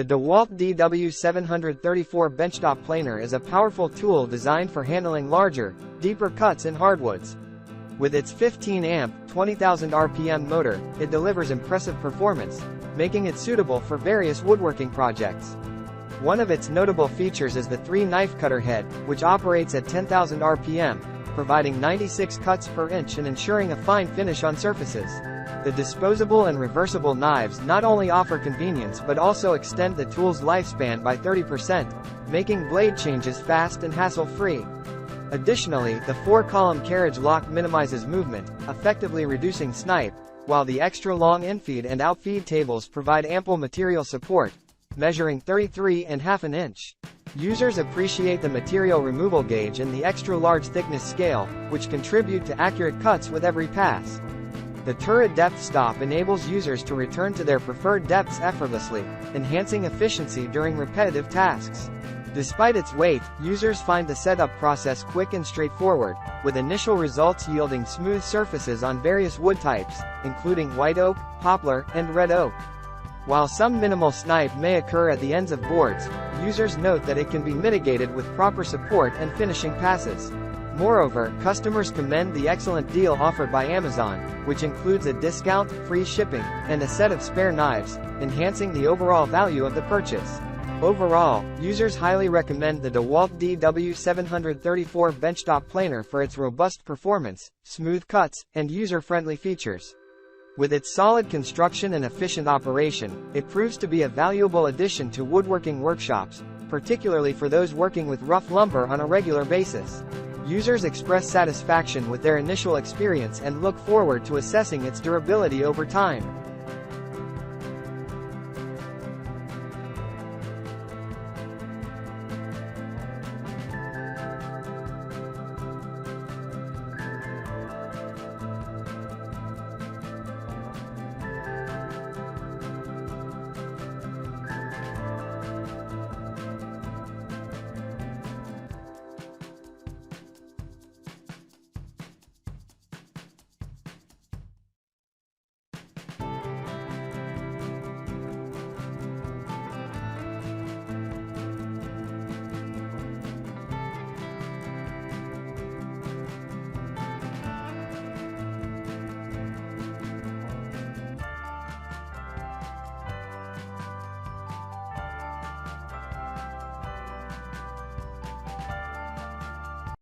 The DEWALT DW734 Benchtop Planer is a powerful tool designed for handling larger, deeper cuts in hardwoods. With its 15-amp, 20,000 RPM motor, it delivers impressive performance, making it suitable for various woodworking projects. One of its notable features is the 3-knife cutter head, which operates at 10,000 RPM, providing 96 cuts per inch and ensuring a fine finish on surfaces. The disposable and reversible knives not only offer convenience but also extend the tool's lifespan by 30%, making blade changes fast and hassle-free. Additionally, the 4-column carriage lock minimizes movement, effectively reducing snipe, while the extra-long infeed and outfeed tables provide ample material support, measuring 33.5 inch. Users appreciate the material removal gauge and the extra-large thickness scale, which contribute to accurate cuts with every pass. The turret depth stop enables users to return to their preferred depths effortlessly, enhancing efficiency during repetitive tasks. Despite its weight, users find the setup process quick and straightforward, with initial results yielding smooth surfaces on various wood types, including white oak, poplar, and red oak. While some minimal snipe may occur at the ends of boards, users note that it can be mitigated with proper support and finishing passes. Moreover, customers commend the excellent deal offered by Amazon, which includes a discount, free shipping, and a set of spare knives, enhancing the overall value of the purchase. Overall, users highly recommend the DEWALT DW734 Benchtop Planer for its robust performance, smooth cuts, and user-friendly features. With its solid construction and efficient operation, it proves to be a valuable addition to woodworking workshops, particularly for those working with rough lumber on a regular basis. Users express satisfaction with their initial experience and look forward to assessing its durability over time.